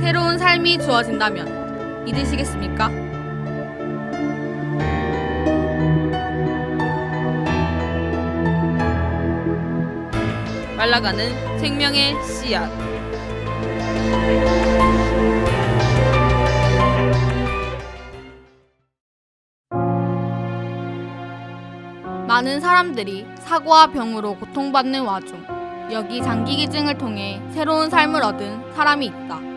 새로운 삶이 주어진다면 믿으시겠습니까? 말라가는 생명의 씨앗. 많은 사람들이 사고와 병으로 고통받는 와중 여기 장기기증을 통해 새로운 삶을 얻은 사람이 있다.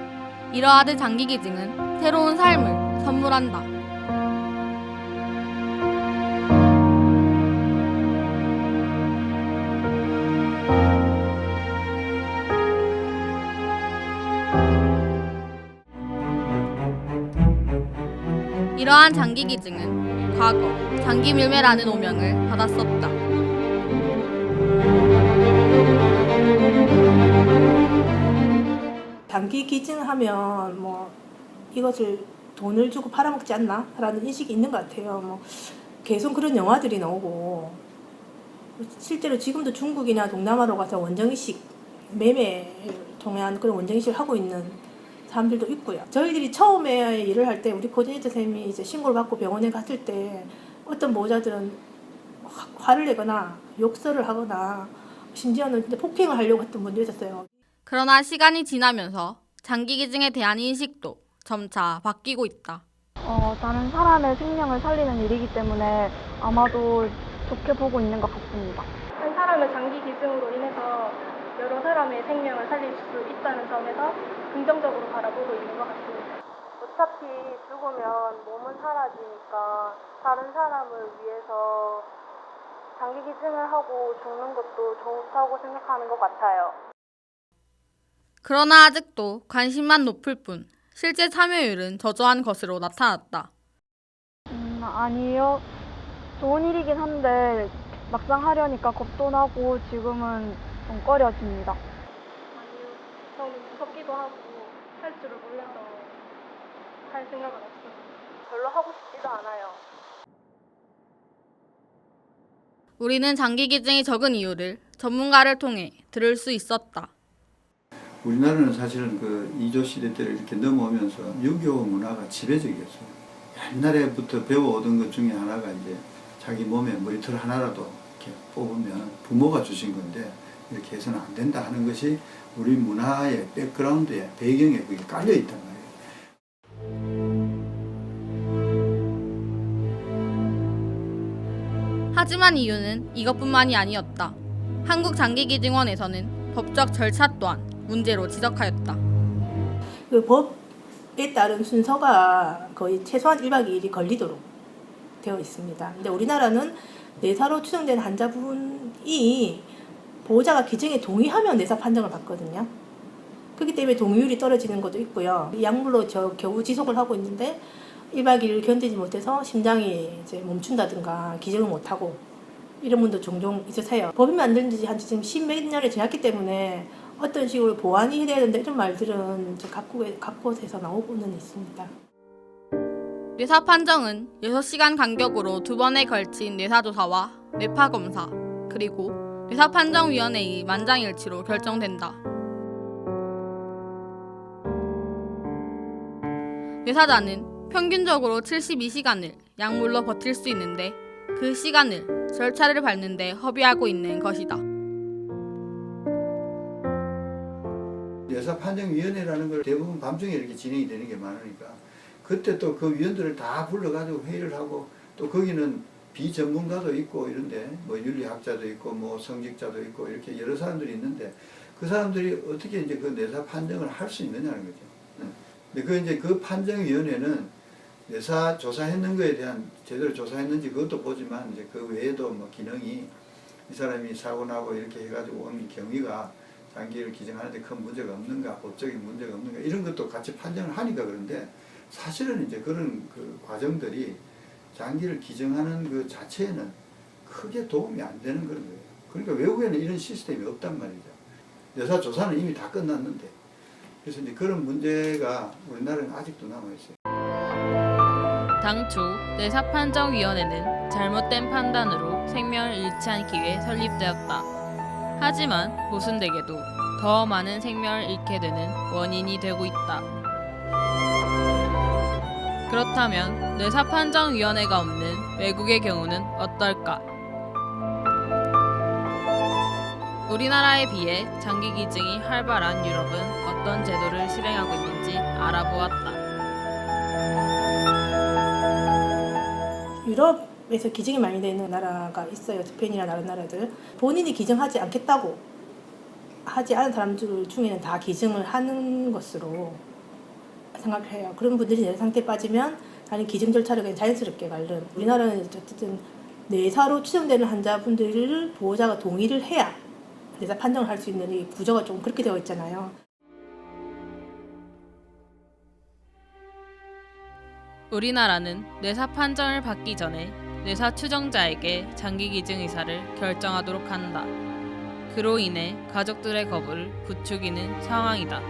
이러하듯 장기기증은 새로운 삶을 선물한다. 이러한 장기기증은 과거 장기밀매라는 오명을 받았었다. 장기 기증하면 이것을 돈을 주고 팔아먹지 않나? 라는 인식이 있는 것 같아요. 계속 그런 영화들이 나오고 실제로 지금도 중국이나 동남아로 가서 원정이식 매매를 통한 그런 원정이식을 하고 있는 사람들도 있고요. 저희들이 처음에 일을 할 때 우리 코디네이터 선생님이 이제 신고를 받고 병원에 갔을 때 어떤 보호자들은 화를 내거나 욕설을 하거나 심지어는 폭행을 하려고 했던 분도 있었어요. 그러나 시간이 지나면서 장기기증에 대한 인식도 점차 바뀌고 있다. 다른 사람의 생명을 살리는 일이기 때문에 아마도 좋게 보고 있는 것 같습니다. 한 사람의 장기 기증으로 인해서 여러 사람의 생명을 살릴 수 있다는 점에서 긍정적으로 바라보고 있는 것 같습니다. 어차피 죽으면 몸은 사라지니까 다른 사람을 위해서 장기 기증을 하고 죽는 것도 좋다고 생각하는 것 같아요. 그러나 아직도 관심만 높을 뿐 실제 참여율은 저조한 것으로 나타났다. 아니요. 좋은 일이긴 한데 막상 하려니까 겁도 나고 지금은 좀 꺼려집니다. 아니요, 저는 무섭기도 하고 할 줄을 몰라서 할 생각은 없어요. 별로 하고 싶지도 않아요. 우리는 장기기증이 적은 이유를 전문가를 통해 들을 수 있었다. 우리나라는 사실은 그 2조 시대 때를 이렇게 넘어오면서 유교 문화가 지배적이었어요. 옛날에부터 배워오던 것 중에 하나가 이제 자기 몸에 머리털 하나라도 이렇게 뽑으면 부모가 주신 건데 이렇게 해서는 안 된다 하는 것이 우리 문화의 백그라운드에 배경에 그게 깔려 있단 말이에요. 하지만 이유는 이것뿐만이 아니었다. 한국장기기증원에서는 법적 절차 또한 문제로 지적하였다. 그 법에 따른 순서가 거의 최소한 1박 2일이 걸리도록 되어 있습니다. 근데 우리나라는 내사로 추정된 환자분이 보호자가 기증에 동의하면 내사 판정을 받거든요. 그렇기 때문에 동의율이 떨어지는 것도 있고요. 약물로 겨우 지속을 하고 있는데 1박 2일을 견디지 못해서 심장이 이제 멈춘다든가 기증을 못하고 이런 분도 종종 있으세요. 법이 만든 지 한 지금 10몇 년이 지났기 때문에 어떤 식으로 보완이 돼야 된다 이런 말들은 각곳에서 나오고는 있습니다. 뇌사 판정은 6시간 간격으로 2번에 걸친 뇌사조사와 뇌파검사 그리고 뇌사판정위원회의 만장일치로 결정된다. 뇌사자는 평균적으로 72시간을 약물로 버틸 수 있는데 그 시간을 절차를 밟는 데 허비하고 있는 것이다. 뇌사판정위원회라는 걸 대부분 밤중에 이렇게 진행이 되는 게 많으니까 그때 또 그 위원들을 다 불러가지고 회의를 하고 또 거기는 비전문가도 있고 이런데 윤리학자도 있고 성직자도 있고 이렇게 여러 사람들이 있는데 그 사람들이 어떻게 이제 그 뇌사 판정을 할 수 있느냐는 거죠. 근데 그 판정위원회는 뇌사 조사했는 거에 대한 제대로 조사했는지 그것도 보지만 이제 그 외에도 기능이 이 사람이 사고 나고 이렇게 해가지고 온 경위가 장기를 기증하는데 큰 문제가 없는가, 법적인 문제가 없는가 이런 것도 같이 판정을 하니까 그런데 사실은 이제 그런 그 과정들이 장기를 기증하는 그 자체에는 크게 도움이 안 되는 그런 거예요. 그러니까 외국에는 이런 시스템이 없단 말이죠. 뇌사 조사는 이미 다 끝났는데 그래서 이제 그런 문제가 우리나라는 아직도 남아있어요. 당초 뇌사판정위원회는 잘못된 판단으로 생명을 잃지 않기 위해 설립되었다. 하지만 모순되게도 더 많은 생명을 잃게 되는 원인이 되고 있다. 그렇다면 뇌사판정위원회가 없는 외국의 경우는 어떨까? 우리나라에 비해 장기기증이 활발한 유럽은 어떤 제도를 실행하고 있는지 알아보았다. 유럽에서 기증이 많이 되는 나라가 있어요. 스페인이나 다른 나라들. 본인이 기증하지 않겠다고 하지 않은 사람들 중에는 다 기증을 하는 것으로 생각해요. 그런 분들이 내 상태에 빠지면 다른 기증 절차를 그냥 자연스럽게 밟는. 우리나라는 어쨌든 뇌사로 추정되는 환자분들을 보호자가 동의를 해야 뇌사 판정을 할 수 있는 이 구조가 좀 그렇게 되어 있잖아요. 우리나라는 뇌사 판정을 받기 전에 뇌사 추정자에게 장기기증 의사를 결정하도록 한다. 그로 인해 가족들의 거부를 부추기는 상황이다.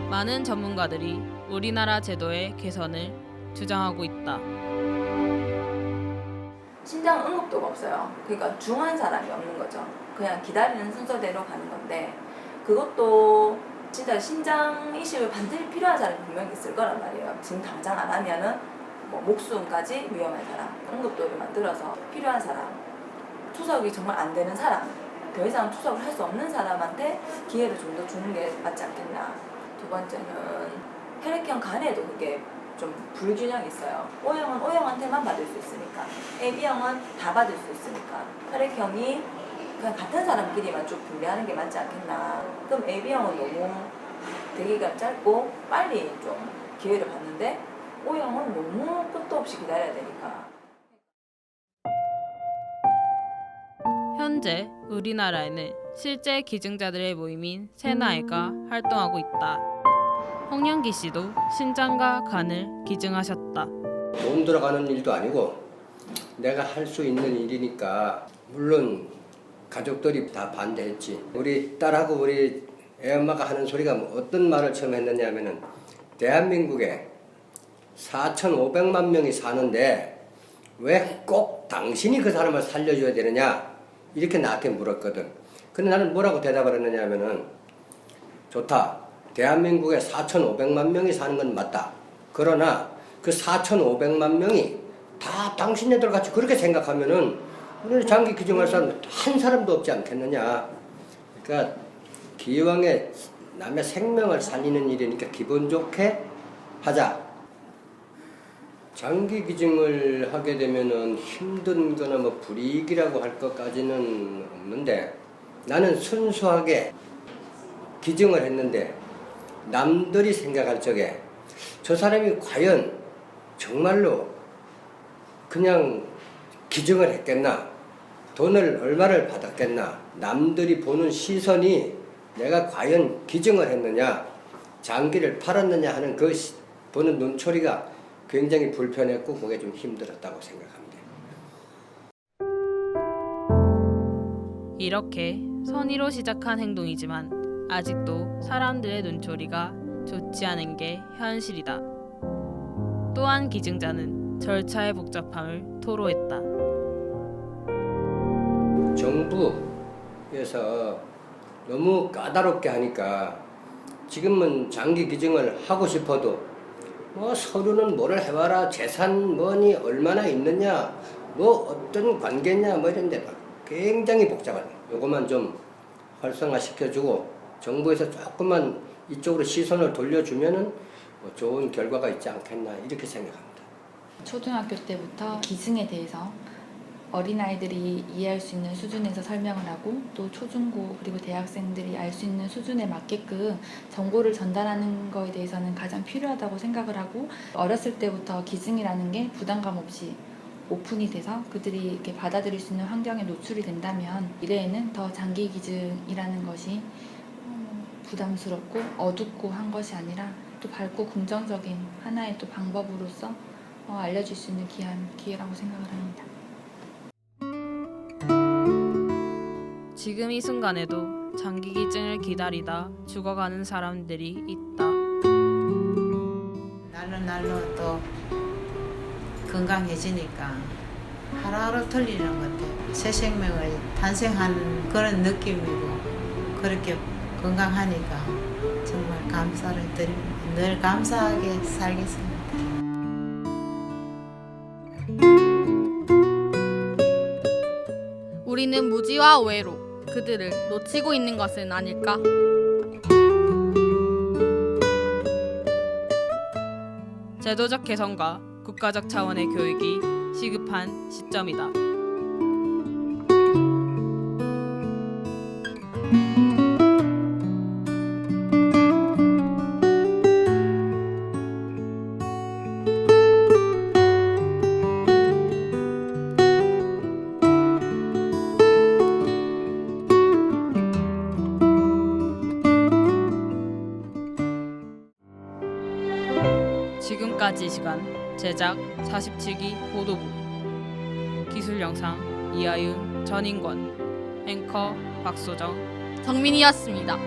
많은 전문가들이 우리나라 제도의 개선을 주장하고 있다. 신장 응급도가 없어요. 그러니까 중한 사람이 없는 거죠. 그냥 기다리는 순서대로 가는 건데 그것도 진짜 신장 이식을 반드시 필요한 사람이 분명히 있을 거란 말이에요. 지금 당장 안 하면은 뭐 목숨까지 위험한 사람, 응급도를 만들어서 필요한 사람, 투석이 정말 안 되는 사람, 더 이상 투석을 할 수 없는 사람한테 기회를 좀 더 주는 게 맞지 않겠나. 두 번째는 혈액형 간에도 그게 좀 불균형이 있어요. O형은 O형한테만 받을 수 있으니까, AB형은 다 받을 수 있으니까 혈액형이 그냥 같은 사람끼리만 쭉 분배하는 게 맞지 않겠나. 그럼 AB형은 너무 대기가 짧고 빨리 좀 기회를 받는데 O형은 너무 끝도 없이 기다려야 되니까. 현재 우리나라에는 실제 기증자들의 모임인 세나이가 활동하고 있다. 홍영기 씨도 신장과 간을 기증하셨다. 돈 들어가는 일도 아니고 내가 할 수 있는 일이니까 물론 가족들이 다 반대했지. 우리 딸하고 우리 애엄마가 하는 소리가 어떤 말을 처음 했느냐 하면은 대한민국에 4,500만 명이 사는데 왜 꼭 당신이 그 사람을 살려줘야 되느냐 이렇게 나한테 물었거든. 근데 나는 뭐라고 대답을 했느냐 하면은 좋다. 대한민국에 4,500만 명이 사는 건 맞다. 그러나 그 4,500만 명이 다 당신네들 같이 그렇게 생각하면은 우리는 장기 기증할 사람 한 사람도 없지 않겠느냐. 그러니까 기왕에 남의 생명을 살리는 일이니까 기분 좋게 하자. 장기 기증을 하게 되면은 힘든 거나 뭐 불이익이라고 할 것까지는 없는데 나는 순수하게 기증을 했는데 남들이 생각할 적에 저 사람이 과연 정말로 그냥 기증을 했겠나? 돈을 얼마를 받았겠나? 남들이 보는 시선이 내가 과연 기증을 했느냐? 장기를 팔았느냐 하는 그 보는 눈초리가 굉장히 불편했고 그게 좀 힘들었다고 생각합니다. 이렇게 선의로 시작한 행동이지만 아직도 사람들의 눈초리가 좋지 않은 게 현실이다. 또한 기증자는 절차의 복잡함을 토로했다. 정부에서 너무 까다롭게 하니까 지금은 장기 기증을 하고 싶어도 뭐 서류는 뭐를 해봐라, 재산 뭐니 얼마나 있느냐, 뭐 어떤 관계냐 뭐 이런데 굉장히 복잡하다. 요것만 좀 활성화시켜주고 정부에서 조금만 이쪽으로 시선을 돌려주면은 뭐 좋은 결과가 있지 않겠나 이렇게 생각합니다. 초등학교 때부터 기증에 대해서 어린아이들이 이해할 수 있는 수준에서 설명을 하고 또 초중고 그리고 대학생들이 알 수 있는 수준에 맞게끔 정보를 전달하는 거에 대해서는 가장 필요하다고 생각을 하고 어렸을 때부터 기증이라는 게 부담감 없이 오픈이 돼서 그들이 이렇게 받아들일 수 있는 환경에 노출이 된다면 미래에는 더 장기 기증이라는 것이 부담스럽고 어둡고 한 것이 아니라 또 밝고 긍정적인 하나의 또 방법으로서 알려줄 수 있는 기회라고 생각을 합니다. 지금 이 순간에도 장기 기증을 기다리다 죽어가는 사람들이 있다. 날로 또 건강해지니까 하루하루 틀리는 것 같아요. 새 생명을 탄생하는 그런 느낌이고 그렇게 건강하니까 정말 감사를 드립니다. 늘 감사하게 살겠습니다. 우리는 무지와 오해로 그들을 놓치고 있는 것은 아닐까? 제도적 개선과 국가적 차원의 교육이 시급한 시점이다. 지금까지 시간 제작 47기 보도부 기술 영상 이하윤 전인권 앵커 박소정 정민이었습니다.